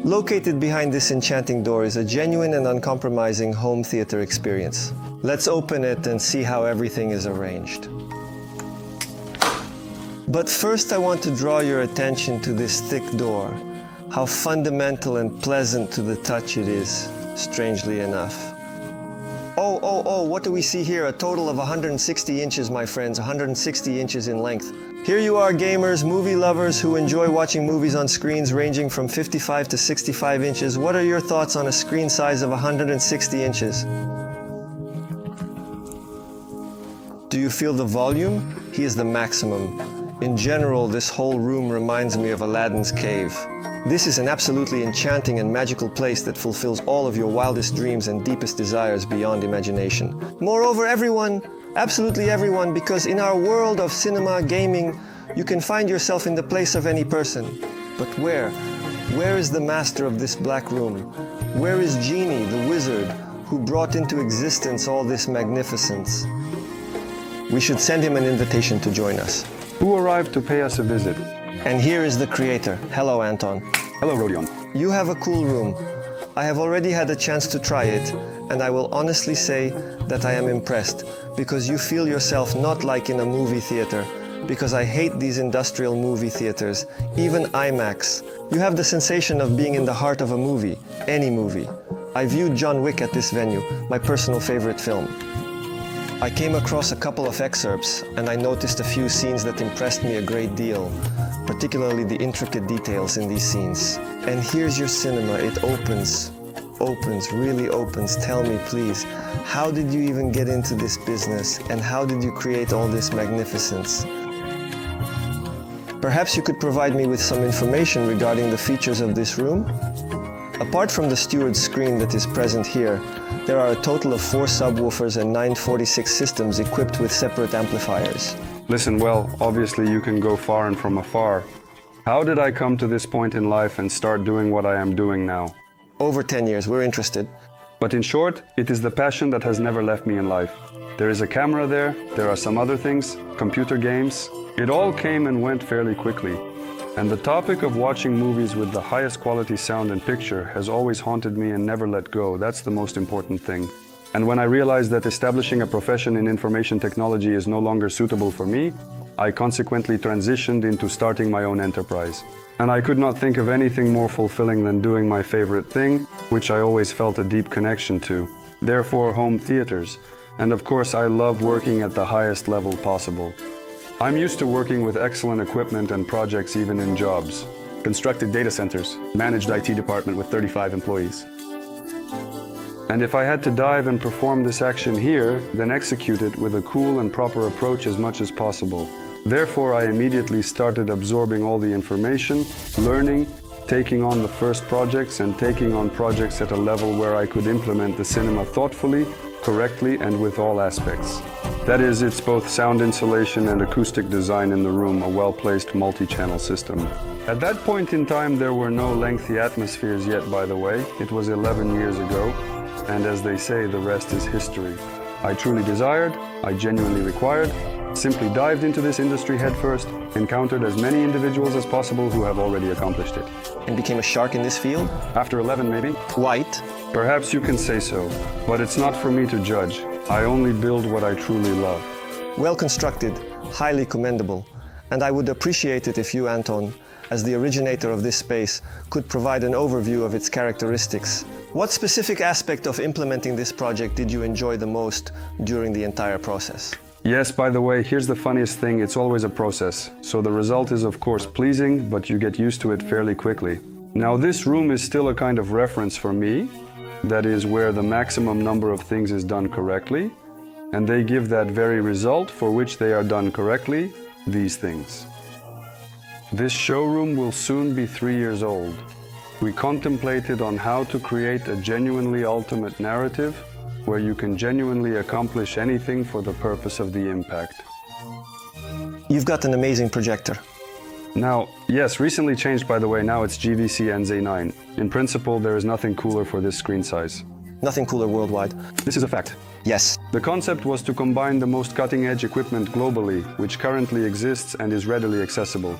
Located behind this enchanting door is a genuine and uncompromising home theater experience. Let's open it and see how everything is arranged. But first I want to draw your attention to this thick door. How fundamental and pleasant to the touch it is, strangely enough. Oh, what do we see here? A total of 160 inches, my friends, 160 inches in length. Here you are, gamers, movie lovers who enjoy watching movies on screens ranging from 55 to 65 inches. What are your thoughts on a screen size of 160 inches? Do you feel the volume? He is the maximum. In general, this whole room reminds me of Aladdin's cave. This is an absolutely enchanting and magical place that fulfills all of your wildest dreams and deepest desires beyond imagination. Moreover, everyone, absolutely everyone, because in our world of cinema, gaming, you can find yourself in the place of any person. But where? Where is the master of this black room? Where is Genie, the wizard, who brought into existence all this magnificence? We should send him an invitation to join us. Who arrived to pay us a visit? And here is the creator. Hello, Anton. Hello, DroidOne. You have a cool room. I have already had a chance to try it, and I will honestly say that I am impressed, because you feel yourself not like in a movie theater, because I hate these industrial movie theaters, even IMAX. You have the sensation of being in the heart of a movie, any movie. I viewed John Wick at this venue, my personal favorite film. I came across a couple of excerpts, and I noticed a few scenes that impressed me a great deal, particularly the intricate details in these scenes. And here's your cinema. It opens, really opens. Tell me, please, how did you even get into this business, and how did you create all this magnificence? Perhaps you could provide me with some information regarding the features of this room? Apart from the steward's screen that is present here, there are a total of 4 subwoofers and 946 systems equipped with separate amplifiers. Listen, well, obviously you can go far and from afar. How did I come to this point in life and start doing what I am doing now? Over 10 years, we're interested. But in short, it is the passion that has never left me in life. There is a camera there are some other things, computer games. It all came and went fairly quickly. And the topic of watching movies with the highest quality sound and picture has always haunted me and never let go. That's the most important thing. And when I realized that establishing a profession in information technology is no longer suitable for me, I consequently transitioned into starting my own enterprise. And I could not think of anything more fulfilling than doing my favorite thing, which I always felt a deep connection to. Therefore, home theaters. And of course, I love working at the highest level possible. I'm used to working with excellent equipment and projects even in jobs. Constructed data centers, managed IT department with 35 employees. And if I had to dive and perform this action here, then execute it with a cool and proper approach as much as possible. Therefore, I immediately started absorbing all the information, learning, taking on the first projects and taking on projects at a level where I could implement the cinema thoughtfully, correctly and with all aspects. That is, it's both sound insulation and acoustic design in the room, a well-placed multi-channel system. At that point in time, there were no lengthy atmospheres yet, by the way. It was 11 years ago, and as they say, the rest is history. I truly desired, I genuinely required, simply dived into this industry headfirst, encountered as many individuals as possible who have already accomplished it. And became a shark in this field? After 11, maybe? White? Perhaps you can say so, but it's not for me to judge. I only build what I truly love. Well constructed, highly commendable. And I would appreciate it if you, Anton, as the originator of this space, could provide an overview of its characteristics. What specific aspect of implementing this project did you enjoy the most during the entire process? Yes, by the way, here's the funniest thing, it's always a process. So the result is of course pleasing, but you get used to it fairly quickly. Now this room is still a kind of reference for me. That is where the maximum number of things is done correctly, and they give that very result for which they are done correctly, these things. This showroom will soon be 3 years old. We contemplated on how to create a genuinely ultimate narrative where you can genuinely accomplish anything for the purpose of the impact. You've got an amazing projector. Now, yes, recently changed by the way, now it's GVC NZ9. In principle, there is nothing cooler for this screen size. Nothing cooler worldwide. This is a fact. Yes. The concept was to combine the most cutting-edge equipment globally, which currently exists and is readily accessible.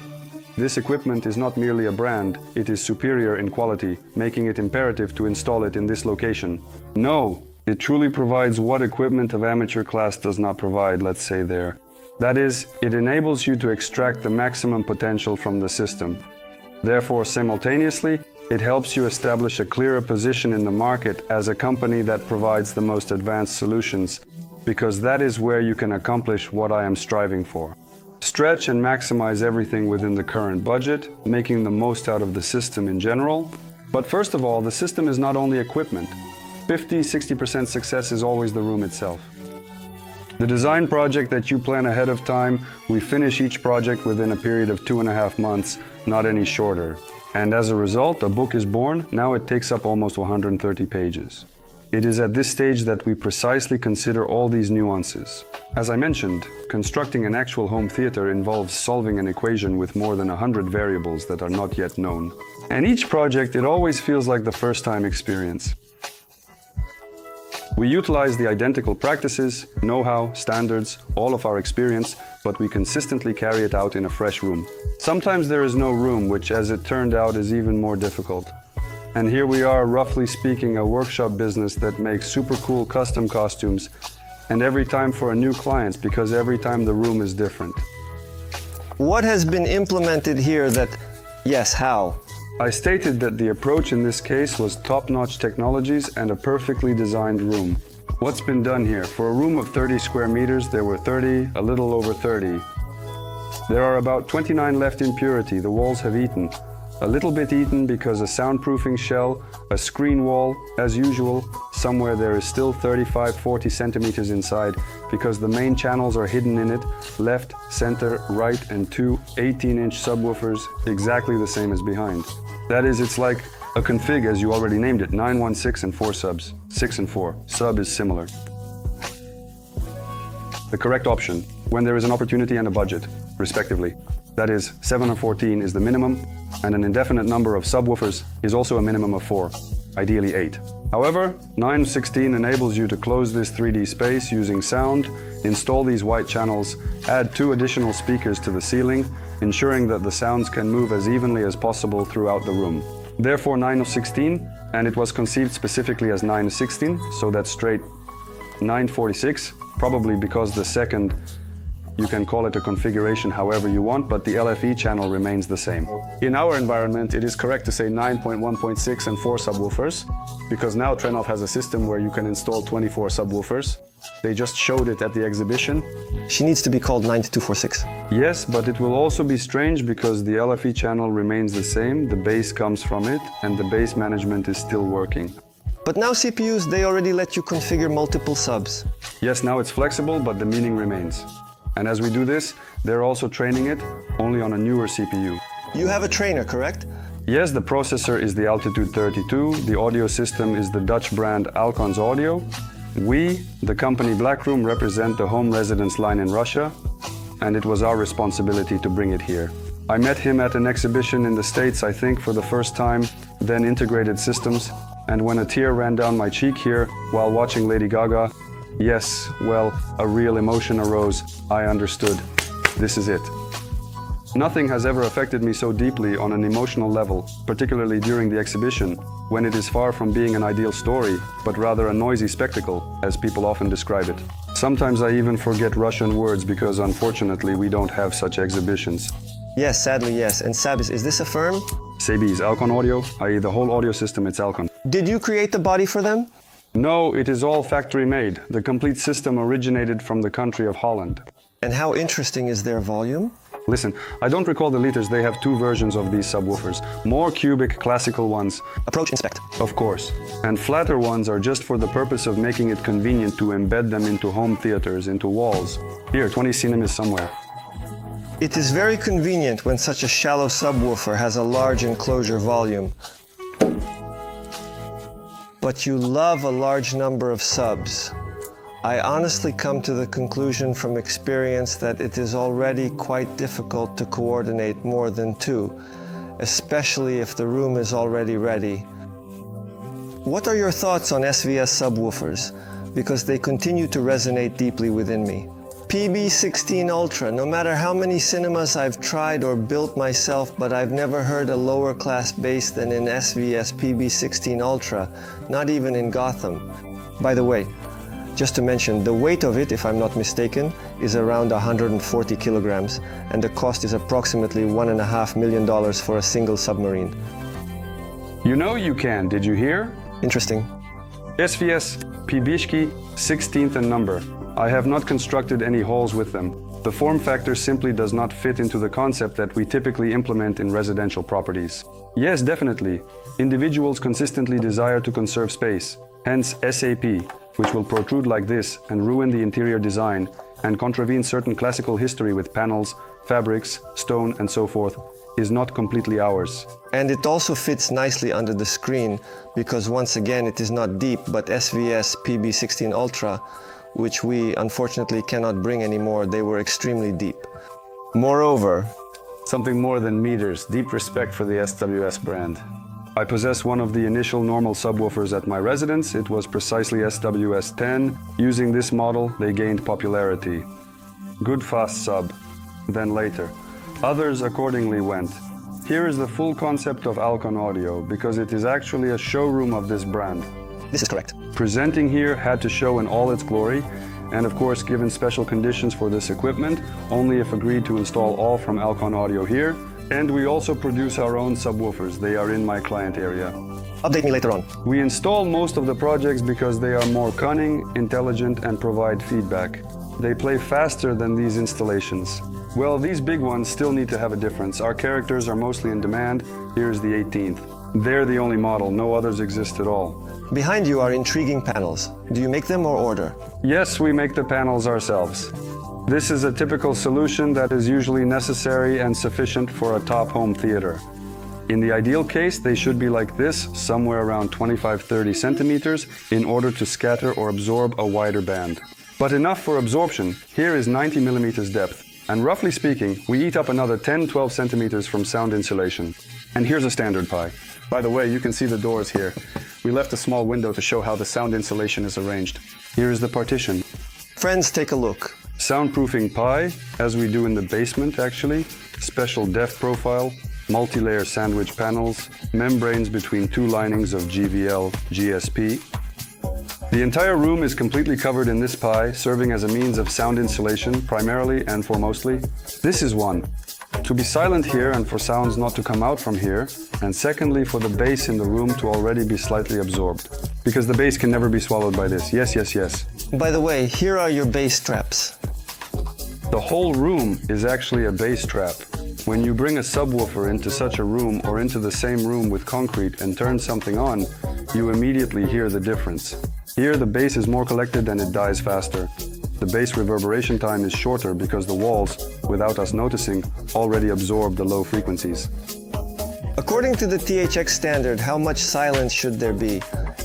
This equipment is not merely a brand, it is superior in quality, making it imperative to install it in this location. No, it truly provides what equipment of amateur class does not provide, let's say there. That is, it enables you to extract the maximum potential from the system. Therefore, simultaneously, it helps you establish a clearer position in the market as a company that provides the most advanced solutions, because that is where you can accomplish what I am striving for. Stretch and maximize everything within the current budget, making the most out of the system in general. But first of all, the system is not only equipment. 50–60% success is always the room itself. The design project that you plan ahead of time, we finish each project within a period of 2.5 months, not any shorter. And as a result, a book is born. Now it takes up almost 130 pages. It is at this stage that we precisely consider all these nuances. As I mentioned, constructing an actual home theater involves solving an equation with more than 100 variables that are not yet known. And each project, it always feels like the first-time experience. We utilize the identical practices, know-how, standards, all of our experience, but we consistently carry it out in a fresh room. Sometimes there is no room, which as it turned out is even more difficult. And here we are, roughly speaking, a workshop business that makes super cool custom costumes, and every time for a new client, because every time the room is different. What has been implemented here that, yes, how? I stated that the approach in this case was top-notch technologies and a perfectly designed room. What's been done here? For a room of 30 square meters, there were 30, a little over 30. There are about 29 left in purity. The walls have eaten. A little bit eaten because a soundproofing shell, a screen wall, as usual. Somewhere there is still 35–40 centimeters inside because the main channels are hidden in it, left, center, right, and two 18-inch subwoofers, exactly the same as behind. That is, it's like a config, as you already named it, 916 and 4 subs, 6 and 4. Sub is similar. The correct option, when there is an opportunity and a budget, respectively. That is, 7 or 14 is the minimum, and an indefinite number of subwoofers is also a minimum of 4, ideally 8. However, 916 enables you to close this 3D space using sound, install these white channels, add 2 additional speakers to the ceiling, ensuring that the sounds can move as evenly as possible throughout the room. Therefore 916, and it was conceived specifically as 916, so that's straight 946, probably because the second, you can call it a configuration however you want, but the LFE channel remains the same. In our environment, it is correct to say 9.1.6 and 4 subwoofers, because now Trenov has a system where you can install 24 subwoofers. They just showed it at the exhibition. She needs to be called 9246. Yes, but it will also be strange because the LFE channel remains the same, the bass comes from it, and the bass management is still working. But now CPUs, they already let you configure multiple subs. Yes, now it's flexible, but the meaning remains. And as we do this, they're also training it only on a newer CPU. You have a trainer, correct? Yes, the processor is the Altitude 32, the audio system is the Dutch brand Alcon's Audio. We, the company Blackroom, represent the home residence line in Russia, and it was our responsibility to bring it here. I met him at an exhibition in the States, I think, for the first time, then Integrated Systems, and when a tear ran down my cheek here while watching Lady Gaga, yes, well, a real emotion arose. I understood. This is it. Nothing has ever affected me so deeply on an emotional level, particularly during the exhibition, when it is far from being an ideal story, but rather a noisy spectacle, as people often describe it. Sometimes I even forget Russian words because unfortunately we don't have such exhibitions. Yes, sadly yes. And Sabis, is this a firm? Sabi is Alcon Audio, i.e. the whole audio system, it's Alcon. Did you create the body for them? No, it is all factory made. The complete system originated from the country of Holland. And how interesting is their volume? Listen, I don't recall the liters, they have 2 versions of these subwoofers. More cubic, classical ones. Approach, inspect. Of course. And flatter ones are just for the purpose of making it convenient to embed them into home theaters, into walls. Here, 20 cinemas somewhere. It is very convenient when such a shallow subwoofer has a large enclosure volume. But you love a large number of subs. I honestly come to the conclusion from experience that it is already quite difficult to coordinate more than 2, especially if the room is already ready. What are your thoughts on SVS subwoofers? Because they continue to resonate deeply within me. PB16 Ultra. No matter how many cinemas I've tried or built myself, but I've never heard a lower class bass than in SVS PB16 Ultra, not even in Gotham. By the way, just to mention, the weight of it, if I'm not mistaken, is around 140 kilograms, and the cost is approximately $1.5 million for a single submarine. You know you can, did you hear? Interesting. SVS PBishki 16th in number. I have not constructed any holes with them. The form factor simply does not fit into the concept that we typically implement in residential properties. Yes, definitely. Individuals consistently desire to conserve space, hence SAP, which will protrude like this and ruin the interior design and contravene certain classical history with panels, fabrics, stone and so forth, is not completely ours. And it also fits nicely under the screen because once again it is not deep, but SVS PB16 Ultra, which we unfortunately cannot bring anymore, they were extremely deep. Moreover, Something more than meters, deep respect for the SWS brand. I possess one of the initial normal subwoofers at my residence. It was precisely SWS 10. Using this model, they gained popularity. Good fast sub. Then later. Others accordingly went. Here is the full concept of Alcon Audio, because it is actually a showroom of this brand. this is correct. Presenting here had to show in all its glory, and of course given special conditions for this equipment, only if agreed to install all from Alcon Audio here. And we also produce our own subwoofers. They are in my client area. Update me later on. We install most of the projects because they are more cunning, intelligent, and provide feedback. They play faster than these installations. Well, these big ones still need to have a difference. Our characters are mostly in demand. Here's the 18th. They're the only model. No others exist at all. Behind you are intriguing panels. Do you make them or order? Yes, we make the panels ourselves. This is a typical solution that is usually necessary and sufficient for a top home theater. In the ideal case, they should be like this, somewhere around 25-30 centimeters, in order to scatter or absorb a wider band. But enough for absorption. Here is 90 millimeters depth. And roughly speaking, we eat up another 10-12 centimeters from sound insulation. And here's a standard pie. By the way, you can see the doors here. We left a small window to show how the sound insulation is arranged. Here is the partition. Friends, take a look. Soundproofing pie, as we do in the basement actually. Special depth profile, multi-layer sandwich panels, membranes between two linings of GVL GSP. The entire room is completely covered in this pie, serving as a means of sound insulation, primarily and foremostly. This is one. To be silent here and for sounds not to come out from here, and secondly for the bass in the room to already be slightly absorbed. Because the bass can never be swallowed by this. Yes, yes, yes. By the way, here are your bass traps. The whole room is actually a bass trap. When you bring a subwoofer into such a room or into the same room with concrete and turn something on, you immediately hear the difference. Here the bass is more collected and it dies faster. The bass reverberation time is shorter because the walls, without us noticing, already absorb the low frequencies. According to the THX standard, how much silence should there be?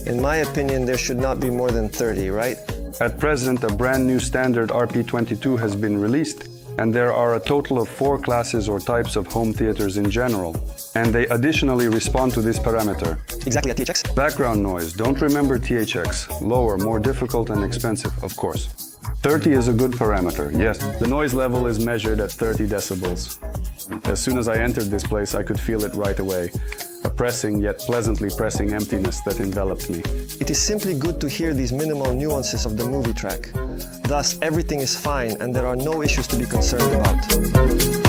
In my opinion, there should not be more than 30, right? At present, a brand new standard RP22 has been released, and there are a total of 4 classes or types of home theaters in general, and they additionally respond to this parameter. Exactly at THX? Background noise, don't remember THX. Lower, more difficult and expensive, of course. 30 is a good parameter, yes. The noise level is measured at 30 decibels. As soon as I entered this place, I could feel it right away. A pressing yet pleasantly pressing emptiness that enveloped me. It is simply good to hear these minimal nuances of the movie track. Thus, everything is fine and there are no issues to be concerned about.